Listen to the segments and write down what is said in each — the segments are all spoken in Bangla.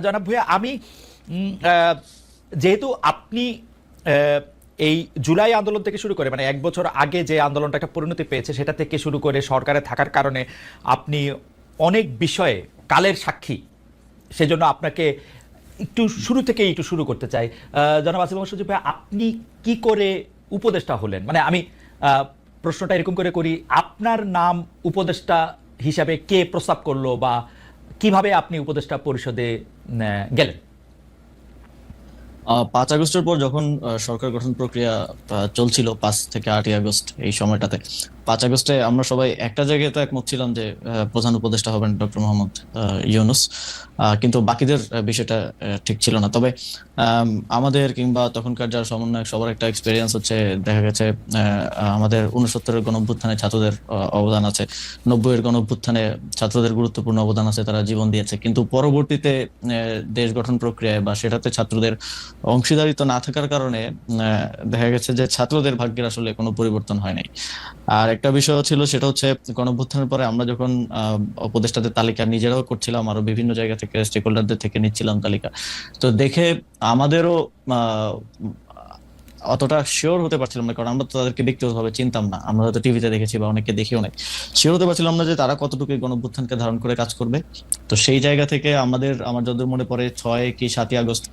জনাব ভূঁইয়া, আমি যেহেতু আপনি এই জুলাই আন্দোলন থেকে শুরু করে মানে 1 বছর আগে যে আন্দোলনটা একটা পরিণতি পেয়েছে সেটা থেকে শুরু করে সরকারে থাকার কারণে আপনি অনেক বিষয়ে কালের সাক্ষী, সেজন্য আপনাকে একটু শুরু থেকেই একটু শুরু করতে চাই। জনাব আসিফ মোহাম্মদ সজীব ভাই, আপনি কি করে উপদেষ্টা হলেন? মানে আমি প্রশ্নটা এরকম করে করি, আপনার নাম উপদেষ্টা হিসাবে কে প্রস্তাব করলো বা কিভাবে আপনি উপদেষ্টা পরিষদে গেলেন? 5 আগস্টের পর যখন সরকার গঠন প্রক্রিয়া চলছিল, 5 থেকে 8 আগস্ট এই সময়টাতে, 5 আগস্টে আমরা সবাই একটা জায়গায় তো একমত ছিলাম যে প্রধান উপদেষ্টা হবেন ডক্টর মোহাম্মদ ইউনূস। কিন্তু বাকিদের বিষয়টা ঠিক ছিল না। তবে আমাদের কিংবা তখনকার যারা সমন্বয়ক সবার একটা এক্সপেরিয়েন্স হচ্ছে, দেখা গেছে আমাদের 69-এর গণঅভ্যুত্থানে ছাত্রদের অবদান আছে, 90-এর গণঅভ্যুত্থানে ছাত্রদের গুরুত্বপূর্ণ অবদান আছে, তারা জীবন দিয়েছে। কিন্তু পরবর্তীতে দেশ গঠন প্রক্রিয়ায় বা সেটাতে ছাত্রদের অংশীদারিত্ব না থাকার কারণে দেখা গেছে যে ছাত্রদের ভাগ্যের আসলে কোনো পরিবর্তন হয় নাই। আর একটা বিষয় ছিল, সেটা হচ্ছে গণঅভ্যুত্থানের পরে আমরা যখন উপদেষ্টাদের তালিকা নিজেরাও করছিলাম, আরো বিভিন্ন জায়গা থেকে স্টেক হোল্ডারদের থেকে নিচ্ছিলাম তালিকা, তো দেখে আমাদেরও অতটা শিওর হতে পারছিলাম না, কারণ আমরা তো তাদেরকে ব্যক্তিগতভাবে চিনতাম না। আমরা হয়তো টিভিতে দেখেছি বা অনেককে দেখিও নাই, শিওর হতে পারছিলাম না যে তারা কতটুকু এই গণঅভ্যুত্থানকে ধারণ করে কাজ করবে। তো সেই জায়গা থেকে আমার যতদূর মনে পড়ে 6 কি 7 আগস্ট,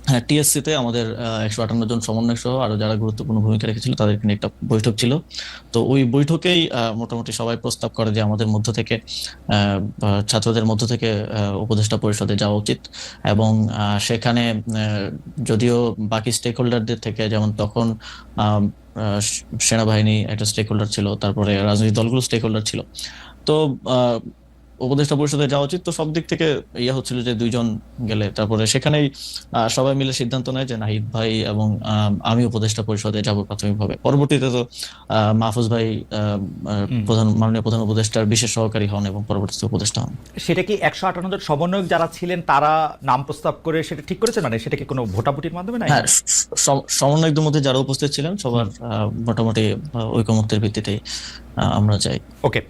হ্যাঁ, টিএসসি তে আমাদের 158 জন সমন্বয়ক সহ আরো যারা গুরুত্বপূর্ণ ভূমিকা রেখেছিল তাদেরকে নিয়ে একটা বৈঠক ছিল। তো ওই বৈঠকেই মোটামুটি সবাই প্রস্তাব করে যে আমাদের মধ্য থেকে ছাত্রদের মধ্য থেকে উপদেষ্টা পরিষদে যাওয়া উচিত। এবং সেখানে যদিও বাকি স্টেক হোল্ডারদের থেকে, যেমন তখন সেনাবাহিনী একটা স্টেক হোল্ডার ছিল, তারপরে রাজনৈতিক দলগুলো স্টেক হোল্ডার ছিল, তো উপদেষ্টা পরিষদে যাওয়া উচিত। তো সব দিক থেকে হচ্ছিল যে 2 জন গেলে তারপরে সেখানেই সবাই মিলে সিদ্ধান্ত নেয় যে নাহিদ ভাই এবং আমি উপদেষ্টা পরিষদে যাব প্রাথমিকভাবে। পরবর্তীতে তো মাহফুজ ভাই মাননীয় প্রধান উপদেষ্টার বিশেষ সহকারী হন এবং পরবর্তীতে উপদেষ্টা হন। সেটা কি 158 জন সমন্বয়ক যারা ছিলেন তারা নাম প্রস্তাব করে সেটা ঠিক করেছেন, মানে সেটা কি কোনো ভোটাভুটির মাধ্যমে? না, হ্যাঁ, সমন্বয়কদের মধ্যে যারা উপস্থিত ছিলেন সবার মোটামুটি ঐকমত্যের ভিত্তিতে আমরা যাই। ওকে,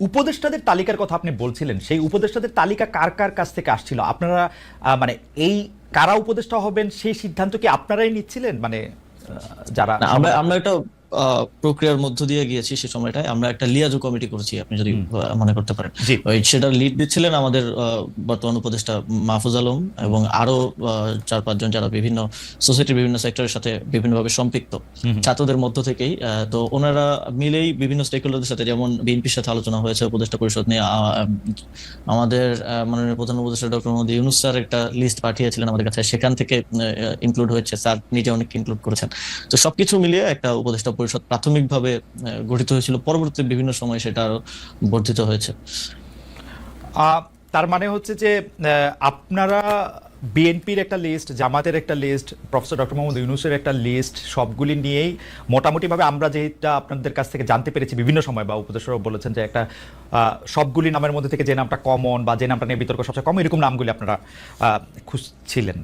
উপদেষ্টাদের তালিকার কথা আপনি বলছিলেন, সেই উপদেষ্টাদের তালিকা কার কার কাছ থেকে আসছিল? আপনারা মানে এই কারা উপদেষ্টা হবেন সেই সিদ্ধান্ত কি আপনারাই নিচ্ছিলেন? মানে যারা আমরা একটা প্রক্রিয়ার মধ্য দিয়ে গিয়েছি। সে সময়টায় আমরা একটা লিয়াজু কমিটি করেছি, আপনি যদি মনে করতে পারেন। ওই সেটার লিড দিচ্ছিলেন আমাদের বর্তমান উপদেষ্টা মাহফুজ আলম এবং আরো 4-5 জন যারা বিভিন্ন সোসাইটির বিভিন্ন সেক্টরের সাথে বিভিন্নভাবে সম্পৃক্ত ছাত্রদের মধ্য থেকেই। তো ওনারা মিলেই বিভিন্ন স্টেক হোল্ডারদের সাথে, যেমন বিএনপির সাথে আলোচনা হয়েছে উপদেষ্টা পরিষদ নিয়ে। আমাদের মাননীয় প্রধান উপদেষ্টা ডক্টর মোহাম্মদ ইউনূস স্যার একটা লিস্ট পাঠিয়েছিলেন আমাদের কাছে, সেখান থেকে ইনক্লুড হয়েছে, স্যার নিজে অনেক ইনক্লুড করেছেন। তো সবকিছু মিলিয়ে একটা উপদেষ্টা পরিষদ প্রাথমিকভাবে গঠিত হয়েছিল। পরবর্তীতে বিভিন্ন সময় সেটা আরো বর্ধিত হয়েছে। তার মানে হচ্ছে যে আপনারা বিএনপির একটা লিস্ট, জামাতের একটা লিস্ট, প্রফেসর ডক্টর মোহাম্মদ ইউনূসের একটা লিস্ট, সবগুলি নিয়েই মোটামুটিভাবে আমরা যেটা আপনাদের কাছ থেকে জানতে পেরেছি বিভিন্ন সময়, বা উপদেষ্টারাও বলেছেন যে একটা সবগুলি নামের মধ্যে থেকে যে নামটা কমন বা যে নামটা নিয়ে বিতর্ক সবচেয়ে কম, এরকম নামগুলি আপনারা খুঁজছিলেন।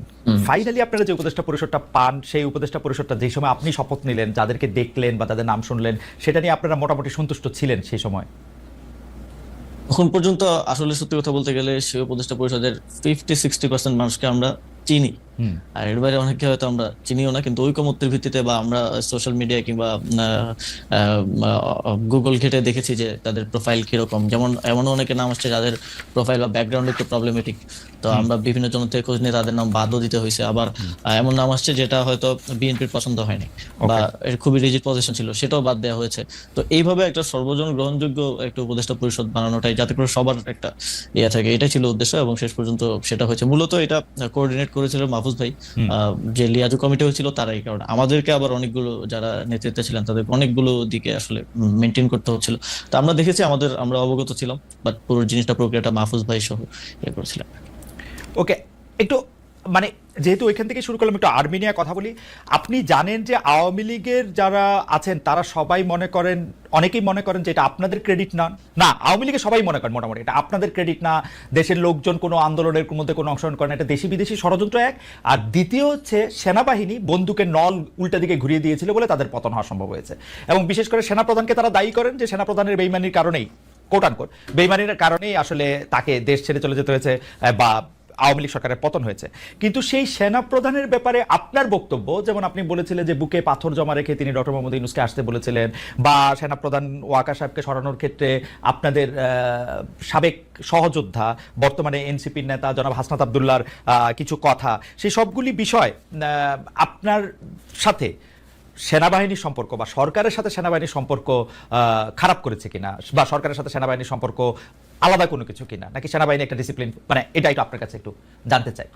ফাইনালি আপনারা যে উপদেষ্টা পরিষদটা পান, সেই উপদেষ্টা পরিষদটা যে সময় আপনি শপথ নিলেন, যাদেরকে দেখলেন বা তাদের নাম শুনলেন, সেটা নিয়ে আপনারা মোটামুটি সন্তুষ্ট ছিলেন সেই সময়? এখন পর্যন্ত আসলে সত্যি কথা বলতে গেলে সেই উপদেষ্টা পরিষদের 50-60% মানুষকে আমরা চিনি, আর এর বাইরে অনেকে হয়তো আমরা চিনিও না। কিন্তু ঐকমত্যের ভিত্তিতে বা আমরা সোশ্যাল মিডিয়ায় কিংবা গুগল ঘেটে দেখেছি যে তাদের প্রোফাইল কিরকম। যেমন এমন অনেকে নাম আসছে যাদের প্রোফাইল বা ব্যাকগ্রাউন্ড একটু প্রবলেমেটিক, তো আমরা বিভিন্ন জন থেকে খোঁজ নিয়ে তাদের নাম বাদও দিতে হয়েছে। আবার এমন নাম আসছে যেটা হয়তো বিএনপির পছন্দ হয়নি বা খুবই রিজিড পজিশন ছিল, সেটাও বাদ দেওয়া হয়েছে। তো এইভাবে একটা সর্বজন গ্রহণযোগ্য একটা উপদেষ্টা পরিষদ বানানোটাই, যাতে করে সবার একটা থাকে, এটাই ছিল উদ্দেশ্য এবং শেষ পর্যন্ত সেটা হয়েছে। মূলত এটা কোঅর্ডিনেট করেছিল মাহফুজ ভাই, যে লিয়াজু কমিটি হয়েছিল তারাই। কারণ আমাদেরকে আবার অনেকগুলো যারা নেতৃত্বে ছিলেন তাদের অনেকগুলো দিকে আসলে মেনটেন করতে হচ্ছিল। তো আমরা দেখেছি, আমরা অবগত ছিলাম, বাট পুরো জিনিসটা প্রক্রিয়াটা মাহফুজ ভাই সহ করেছিলেন। ওকে, একটু মানে যেহেতু ওইখান থেকে শুরু করলাম, একটু আর্মেনিয়া কথা বলি। আপনি জানেন যে আওয়ামী লীগের যারা আছেন তারা সবাই মনে করেন, অনেকেই মনে করেন যে এটা আপনাদের ক্রেডিট না। না, আওয়ামী লীগের সবাই মনে করেন মোটামুটি এটা আপনাদের ক্রেডিট না, দেশের লোকজন কোনো আন্দোলনের মধ্যে কোনো অংশগ্রহণ করেন, এটা দেশি বিদেশি ষড়যন্ত্র এক। আর দ্বিতীয় হচ্ছে সেনাবাহিনী বন্দুকের নল উল্টা দিকে ঘুরিয়ে দিয়েছিল বলে তাদের পতন হওয়া সম্ভব হয়েছে। এবং বিশেষ করে সেনাপ্রধানকে তারা দায়ী করেন যে সেনাপ্রধানের বেইমানির কারণেই কোট আনকোট বেইমানির কারণেই আসলে তাকে দেশ ছেড়ে চলে যেতে হয়েছে, বা আওয়ামী লীগ সরকারের পতন হয়েছে। কিন্তু সেই সেনা প্রধানের ব্যাপারে আপনার বক্তব্য, যেমন আপনি বলেছিলেন যে বুকে পাথর জমা রেখে তিনি ডক্টর মোহাম্মদ ইউনূসকে আসতে বলেছিলেন, বা সেনা প্রধান ওয়াকার সাহেবকে সরানোর ক্ষেত্রে আপনাদের সাবেক সহযোদ্ধা বর্তমানে এনসিপির নেতা জনাব হাসনাত আবদুল্লাহর কিছু কথা, সেই সবগুলি বিষয় আপনার সাথে সেনাবাহিনীর সম্পর্ক বা সরকারের সাথে সেনাবাহিনীর সম্পর্ক খারাপ করেছে কিনা, বা সরকারের সাথে সেনাবাহিনীর সম্পর্ক আলাদা কোনো কিছু কিনা, নাকি সেনাবাহিনী একটা ডিসিপ্লিন, মানে এটা একটু আপনার কাছে একটু জানতে চাই।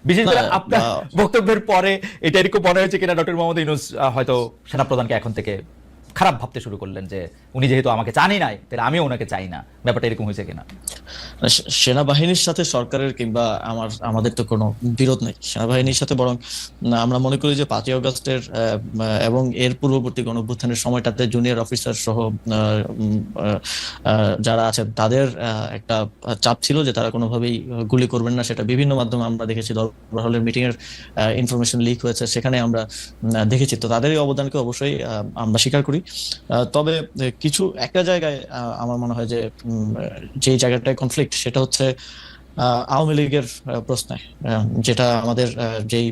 বিশেষ করে আপনার বক্তব্যের পরে এটা এরকম মনে হয়েছে কিনা ডক্টর মোহাম্মদ ইউনূস হয়তো সেনাপ্রধানকে এখন থেকে খারাপ ভাবতে শুরু করলেন, যে উনি যেহেতু আমাকে চানই নাই তাহলে আমিও ওনাকে চাই না, ব্যাপারটা এরকম হয়েছে কিনা? সেনাবাহিনীর সাথে সরকারের কিংবা আমাদের তো কোনো বিরোধ নেই সেনাবাহিনীর সাথে, বরং আমরা মনে করি যে 5ই আগস্টের এবং এর পূর্ববর্তী গণঅভ্যুত্থানের সময়টাতে জুনিয়র অফিসার সহ যারা আছেন তাদের একটা চাপ ছিল যে তারা কোনোভাবেই গুলি করবেন না। সেটা বিভিন্ন মাধ্যমে আমরা দেখেছি, দরবার হলের মিটিং এর ইনফরমেশন লিক হয়েছে, সেখানে আমরা দেখেছি। তো তাদের এই অবদানকে অবশ্যই আমরা স্বীকার করি। তবে কিছু একটা জায়গায় আমার মনে হয় যে যে জায়গাটায় কনফ্লিক্ট সেটা হচ্ছে আওয়ামী লীগের প্রশ্নে, যেটা আমাদের যেই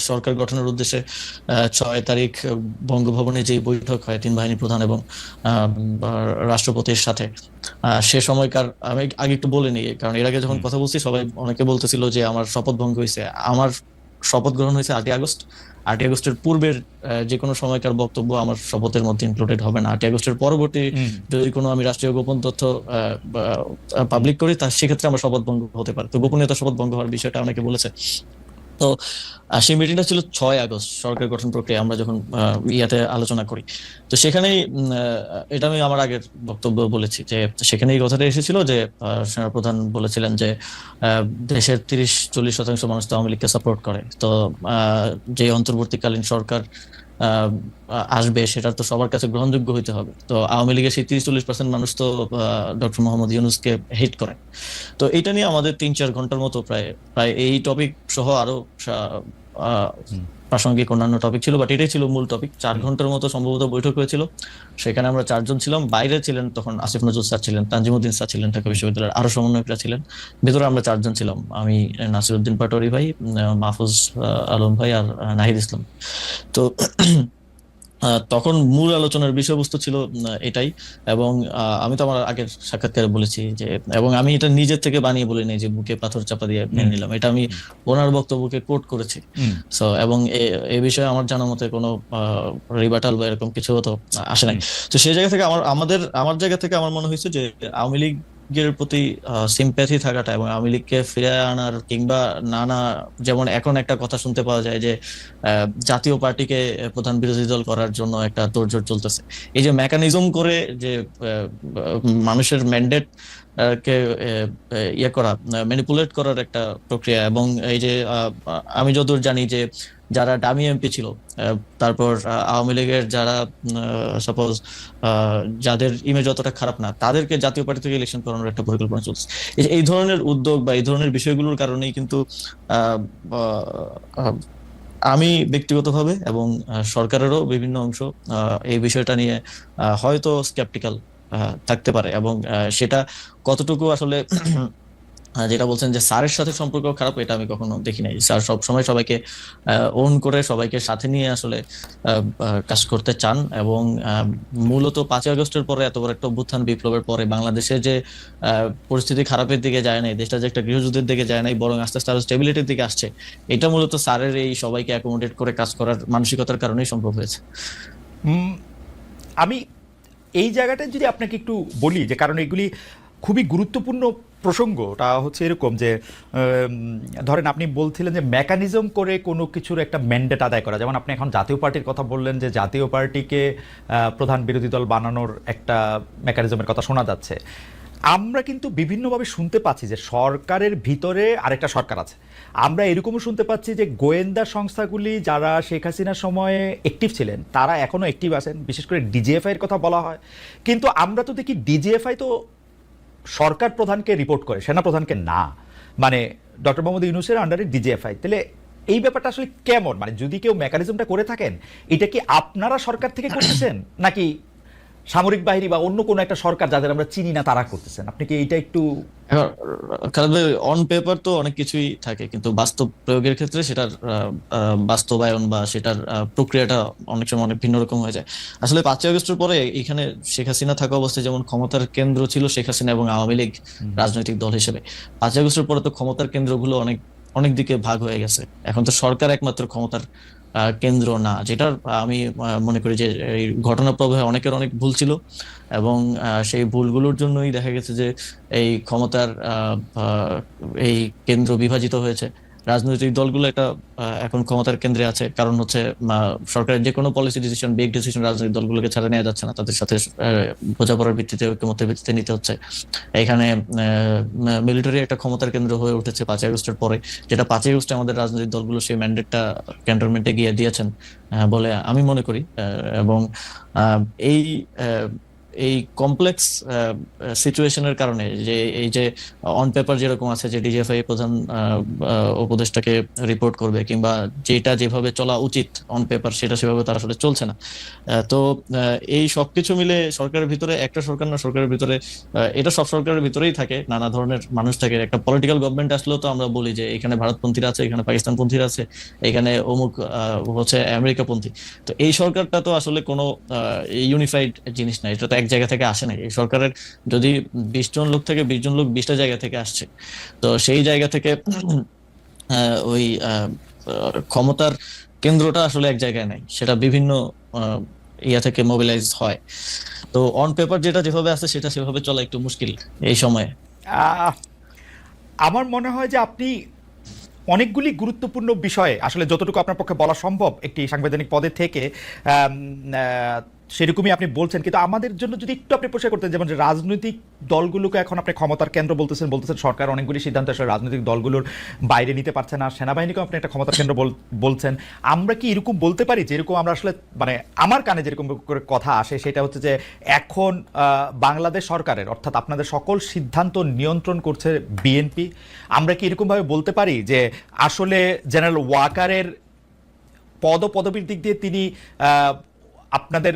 সরকার গঠনের উদ্দেশ্যে 6 তারিখ বঙ্গভবনে যেই বৈঠক হয় 3 বাহিনী প্রধান এবং রাষ্ট্রপতির সাথে, সে সময়কার আমি আগে একটু বলে নিই, কারণ এর আগে যখন কথা বলছি সবাই অনেকে বলতেছিল যে আমার শপথ ভঙ্গ হয়েছে। আমার শপথ গ্রহণ হয়েছে 8ই আগস্ট। 8ই আগস্টের পূর্বের যে কোনো সময়কার বক্তব্য আমার শপথের মধ্যে ইনক্লুডেড হবে না। 8ই আগস্টের পরবর্তী যদি কোনো আমি রাষ্ট্রীয় গোপন তথ্য পাবলিক করি, তার সেক্ষেত্রে আমার শপথ ভঙ্গ হতে পারে। তো গোপনীয়তা শপথ ভঙ্গ হওয়ার বিষয়টা অনেকে বলেছে। তো সেই মিটিংটা ছিল 6 আগস্ট, সরকার গঠন প্রক্রিয়া আমরা যখন ইয়াতে আলোচনা করি। তো সেখানেই এটা আমি আমার আগের বক্তব্য বলেছি যে সেখানেই কথাটা এসেছিল যে সেনাপ্রধান বলেছিলেন যে দেশের 30-40% মানুষ তো আওয়ামী লীগকে সাপোর্ট করে। তো যে অন্তর্বর্তীকালীন সরকার আসবে সেটা তো সবার কাছে গ্রহণযোগ্য হইতে হবে। তো আওয়ামী লীগের সেই 30-40% মানুষ তো ডক্টর মোহাম্মদ ইউনূসকে হেট করে। তো এটা নিয়ে আমাদের 3-4 ঘন্টার মতো প্রায় এই টপিক সহ আরো প্রাসঙ্গিক অন্যান্য টপিক ছিল, বাট এটাই ছিল মূল টপিক। 4 ঘন্টার মতো সম্ভবত বৈঠক হয়েছিল। সেখানে আমরা 4 জন ছিলাম। বাইরে ছিলেন তখন আসিফ নজরুল স্যার ছিলেন, তানজিমউদ্দিন স্যার ছিলেন ঢাকা বিশ্ববিদ্যালয়ের, আরো সমন্বয়করা ছিলেন। ভেতরে আমরা 4 জন ছিলাম, আমি, নাসিরউদ্দিন পাটোয়ারি ভাই, মাহফুজ আলম ভাই আর নাহিদ ইসলাম। তো তখন মূল আলোচনার বিষয়বস্তু ছিল এটাই। এবং আমি তো আমার আগের সাক্ষাৎকারে বলেছি যে, এবং আমি এটা নিজের থেকে বানিয়ে বলি নাই যে বুকে পাথর চাপা দিয়ে মেনে নিলাম, এটা আমি ওনার বক্তব্যকে কোট করেছি। সো এবং এই বিষয়ে আমার জানা মতে কোনো রিবাটাল বা এরকম কিছু তো আসে নাই। তো সেই জায়গা থেকে আমার জায়গা থেকে আমার মনে হয়েছে যে আওয়ামী লীগের প্রতি সিম্প্যাথি থাকাটা এবং আওয়ামী লীগকে ফিরে আনার কিংবা নানা, যেমন এখন একটা কথা শুনতে পাওয়া যায় যে জাতীয় পার্টিকে প্রধান বিরোধী দল করার জন্য একটা তোড়জোড় চলতেছে। এই যে মেকানিজম করে যে মানুষের ম্যান্ডেট কে ইয়ে করা, ম্যানিপুলেট করার একটা প্রক্রিয়া। এবং এই যে আমি যতদূর জানি যে যারা ডামি এমপি ছিল, তারপর আওয়ামী লীগের যারা সাপোজ যাদের ইমেজ অতটা খারাপ না, তাদেরকে জাতীয় পার্টি থেকে ইলেকশন করানোর একটা পরিকল্পনা চলছে। এই ধরনের উদ্যোগ বা এই ধরনের বিষয়গুলোর কারণেই কিন্তু আমি ব্যক্তিগতভাবে এবং সরকারেরও বিভিন্ন অংশ এই বিষয়টা নিয়ে হয়তো স্কেপটিক্যাল থাকতে পারে। এবং সেটা কতটুকু আসলে যেটা বলছেন যে স্যারের সাথে সম্পর্ক খারাপ, এটা আমি কখনো দেখি নাই। স্যার সবসময় সবাইকে ওন করে সবাইকে সাথে নিয়ে আসলে কাজ করতে চান। এবং মূলত 5ই আগস্টের পরে এত বড় একটা অভ্যুত্থান বিপ্লবের পরে বাংলাদেশে যে পরিস্থিতি খারাপের দিকে যায় নাই, দেশটা যে একটা গৃহযুদ্ধের দিকে যায় নাই, বরং আস্তে আস্তে আরো স্টেবিলিটির দিকে আসছে, এটা মূলত স্যারের এই সবাইকে অ্যাকোমোডেট করে কাজ করার মানসিকতার কারণেই সম্ভব হয়েছে। আমি এই জায়গাটা যদি আপনাকে একটু বলি, যে কারণ এগুলি খুবই গুরুত্বপূর্ণ প্রসঙ্গটা হচ্ছে এরকম যে ধরেন আপনি বলছিলেন যে মেকানিজম করে কোনো কিছুর একটা ম্যান্ডেট আদায় করা, যেমন আপনি এখন জাতীয় পার্টির কথা বললেন যে জাতীয় পার্টিকে প্রধান বিরোধী দল বানানোর একটা মেকানিজমের কথা শোনা যাচ্ছে। আমরা কিন্তু বিভিন্নভাবে শুনতে পাচ্ছি যে সরকারের ভিতরে আরেকটা সরকার আছে। আমরা এরকমও শুনতে পাচ্ছি যে গোয়েন্দা সংস্থাগুলি যারা শেখ হাসিনার সময়ে অ্যাক্টিভ ছিলেন তারা এখনও অ্যাক্টিভ আছেন, বিশেষ করে ডিজিএফআইয়ের কথা বলা হয়। কিন্তু আমরা তো দেখি ডিজিএফআই তো সরকার প্রধানকে রিপোর্ট করে, সেনা প্রধানকে না। মানে ডক্টর মোহাম্মদ ইউনূসের আন্ডারে ডিজিএফআই। তাহলে এই ব্যাপারটা আসলে কেমন? মানে যদি কেউ মেকানিজমটা করে থাকেন, এটা কি আপনারা সরকার থেকে করতেছেন নাকি সামরিক বাহিনী বা অন্য কোনো একটা সরকার যাদের আমরা চিনি না তারা করতেছেন? আপনি কি এইটা একটু এবার খালেদ ভাই, অন পেপার তো অনেক কিছুই থাকে, কিন্তু বাস্তব প্রয়োগের ক্ষেত্রে সেটার বাস্তবায়ন বা সেটার প্রক্রিয়াটা অনেক সময় অনেক ভিন্ন রকম হয়ে যায়। আসলে 5ই আগস্টের পরে এখানে শেখ হাসিনা থাকা অবস্থায় যেমন ক্ষমতার কেন্দ্র ছিল শেখ হাসিনা এবং আওয়ামী লীগ রাজনৈতিক দল হিসেবে, 5ই আগস্টের পরে তো ক্ষমতার কেন্দ্রগুলো অনেক অনেক দিকে ভাগ হয়ে গেছে। এখন তো সরকার একমাত্র ক্ষমতার কেন্দ্র না, যেটার আমি মনে করি যে এই ঘটনা প্রবাহে অনেকের অনেক ভুল ছিল, এবং সেই ভুলগুলোর জন্যই দেখা গেছে যে এই ক্ষমতার এই কেন্দ্র বিভাজিত হয়েছে। রাজনৈতিক দলগুলো এখন ক্ষমতার কেন্দ্রে আছে, কারণ হচ্ছে সরকারের যে কোনো পলিসি ডিসিশন, বিগ ডিসিশন রাজনৈতিক দলগুলোকে ছাড়া নেওয়া যাচ্ছে না, তাদের সাথে বোঝাপড়ার ভিত্তিতে, ঐক্যমত্যের ভিত্তিতে নিতে হচ্ছে। এখানে মিলিটারি একটা ক্ষমতার কেন্দ্র হয়ে উঠেছে 5ই আগস্টের পরে, যেটা 5ই আগস্টে আমাদের রাজনৈতিক দলগুলো সেই ম্যান্ডেটটা ক্যান্টনমেন্টে গিয়ে দিয়েছেন বলে আমি মনে করি। এবং আহ, এই আহ, এই কমপ্লেক্স সিচুয়েশনের কারণে, যে এই যে অন পেপার যেরকম আছে যে ডিজিএফআই প্রধান উপদেষ্টাকে রিপোর্ট করবে, কিংবা যেটা যেভাবে চলা উচিত অন পেপার সেটা সেভাবে তার আসলে চলছে না। তো এই সবকিছু মিলে সরকারের ভিতরে, একটা সরকার না, সরকারের ভিতরে এটা সব সরকারের ভিতরেই থাকে, নানা ধরনের মানুষ থাকে। একটা পলিটিক্যাল গভর্নমেন্ট আসলেও তো আমরা বলি যে এখানে ভারতপন্থীরা আছে, এখানে পাকিস্তানপন্থীরা আছে, এখানে অমুক হচ্ছে আমেরিকাপন্থী। তো এই সরকারটা তো আসলে কোনো ইউনিফাইড জিনিস না, এটা তো এক জায়গা থেকে আসে না। এই সরকারের যদি 20 জন লোক থেকে 20 জন লোক 20টা জায়গা থেকে আসছে, তো সেই জায়গা থেকে ওই ক্ষমতার কেন্দ্রটা আসলে এক জায়গায় নাই, সেটা বিভিন্ন আহ, ইয়া থেকে মোবিলাইজ হয়। তো অন পেপার যেটা যেভাবে আছে সেটা সেভাবে চলা একটু মুশকিল এই সময়ে। আহ, আমার মনে হয় যে আপনি অনেকগুলি গুরুত্বপূর্ণ বিষয়ে আসলে যতটুকু আপনার পক্ষে বলা সম্ভব একটি সাংবিধানিক পদে থেকে আম, আহ, সেরকমই আপনি বলছেন, কিন্তু আমাদের জন্য যদি একটু আপনি পরিষ্কার করতেন, যেমন যে রাজনৈতিক দলগুলোকে এখন আপনি ক্ষমতার কেন্দ্র বলতেছেন, সরকার অনেকগুলি সিদ্ধান্ত আসলে রাজনৈতিক দলগুলোর বাইরে নিতে পারছে না, সেনাবাহিনীকেও আপনি একটা ক্ষমতার কেন্দ্র বলছেন। আমরা কি এরকম বলতে পারি, যেরকম আমরা আসলে মানে আমার কানে যেরকম করে কথা আসে সেটা হচ্ছে যে এখন বাংলাদেশ সরকারের অর্থাৎ আপনাদের সকল সিদ্ধান্ত নিয়ন্ত্রণ করছে বিএনপি? আমরা কি এরকমভাবে বলতে পারি যে আসলে জেনারেল ওয়াকারের পদ ও পদবীর দিক দিয়ে তিনি আপনাদের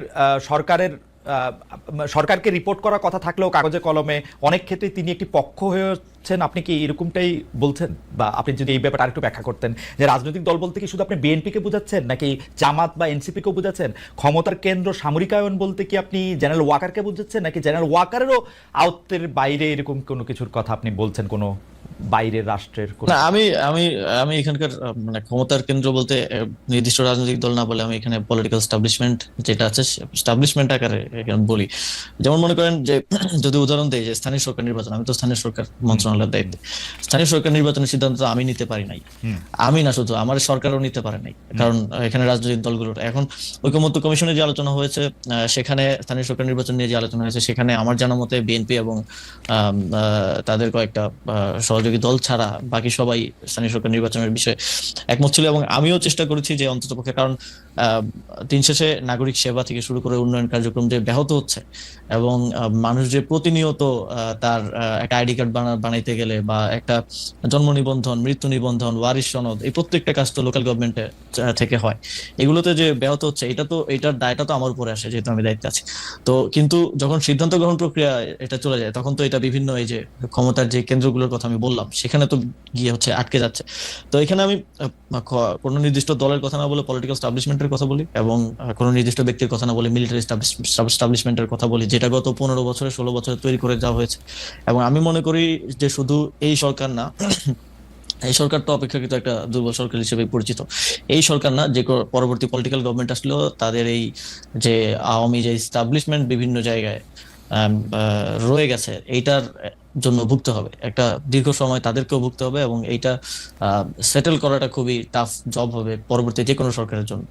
সরকারকে রিপোর্ট করার কথা থাকলেও কাগজে কলমে অনেক ক্ষেত্রে তিনি একটি পক্ষ হয়েছেন? আপনি কি এরকমটাই বলছেন? বা আপনি যদি এই ব্যাপারটা আরেকটু ব্যাখ্যা করতেন, যে রাজনৈতিক দল বলতে কি শুধু আপনি বিএনপিকে বোঝাচ্ছেন, নাকি জামাত বা এনসিপিকেও বোঝাচ্ছেন? ক্ষমতার কেন্দ্র সামরিকায়ন বলতে কি আপনি জেনারেল ওয়াকারকে বোঝাচ্ছেন, নাকি জেনারেল ওয়াকারেরও আওত্তের বাইরে এরকম কোনো কিছুর কথা আপনি বলছেন, কোনো বাইরের রাষ্ট্রের কোনো? না, আমি আমি আমি এখানকার মানে ক্ষমতার কেন্দ্র বলতে নির্দিষ্ট রাজনৈতিক দল না বলে আমি এখানে পলিটিক্যাল স্টাবলিশমেন্ট যেটা আছে, স্টাবলিশমেন্ট আকারে এখানে বলি। যেমন মনে করেন যে যদি উদাহরণ দেই যে স্থানীয় সরকার নির্বাচন, আমি তো স্থানীয় সরকার মন্ত্রণালয়ের দায়িত্বে। স্থানীয় সরকার নির্বাচনের সিদ্ধান্ত তো আমি নিতে পারি নাই, আমি না শুধু আমার সরকারও নিতে পারে নাই, কারণ এখানে রাজনৈতিক দলগুলোর এখন ঐকমত্য কমিশনে যে আলোচনা হয়েছে, সেখানে স্থানীয় সরকার নির্বাচন নিয়ে যে আলোচনা হয়েছে, সেখানে আমার জানা মতে বিএনপি এবং তাদের কয়েকটা সহযোগী দল ছাড়া বাকি সবাই স্থানীয় সরকার নির্বাচনের বিষয়ে একমত ছিল। এবং আমিও চেষ্টা করেছি যে অন্ততপক্ষে, কারণ দিন শেষে নাগরিক সেবা থেকে শুরু করে উন্নয়ন কার্যক্রম যে ব্যাহত হচ্ছে, এবং মানুষ যে প্রতিনিয়ত তার একটা আইডি কার্ড বানাইতে গেলে, বা একটা জন্ম নিবন্ধন, মৃত্যু নিবন্ধন, ওয়ারিশ সনদ, এই প্রত্যেকটা কাজ তো লোকাল গভর্নমেন্টে থেকে হয়, এগুলোতে যে ব্যাহত হচ্ছে, এটার দায়টা তো আমার উপরে আসে যেহেতু আমি দায়িত্বে আছি। তো কিন্তু যখন সিদ্ধান্ত গ্রহণ প্রক্রিয়া এটা চলে যায়, তখন তো এটা বিভিন্ন এই যে ক্ষমতার যে কেন্দ্রগুলোর কথা আমি বললাম, সেখানে তো গিয়ে হচ্ছে আটকে যাচ্ছে। তো এখানে আমি কোনো নির্দিষ্ট দলের কথা না বলে পলিটিক্যাল স্টাবলিশমেন্টের কথা বলি, এবং কোনো নির্দিষ্ট ব্যক্তির কথা না বলে মিলিটারি স্টাবলিশমেন্টের কথা বলি, যেটা গত 15 বছরে 16 বছরে তৈরি করে যাওয়া হয়েছে। এবং আমি মনে করি যে শুধু এই সরকার না, এই সরকার তো অপেক্ষাকৃত একটা দুর্বল সরকার হিসেবে পরিচিত, এই সরকার না, যে পরবর্তী পলিটিক্যাল গভর্নমেন্ট আসলেও তাদের এই যে আওয়ামী যে স্টাবলিশমেন্ট বিভিন্ন জায়গায় রয়ে গেছে, এইটার জন্য ভুগতে হবে, একটা দীর্ঘ সময় তাদেরকেও ভুগতে হবে, এবং এইটা সেটেল করাটা খুবই টাফ জব হবে পরবর্তী যে কোনো সরকারের জন্য।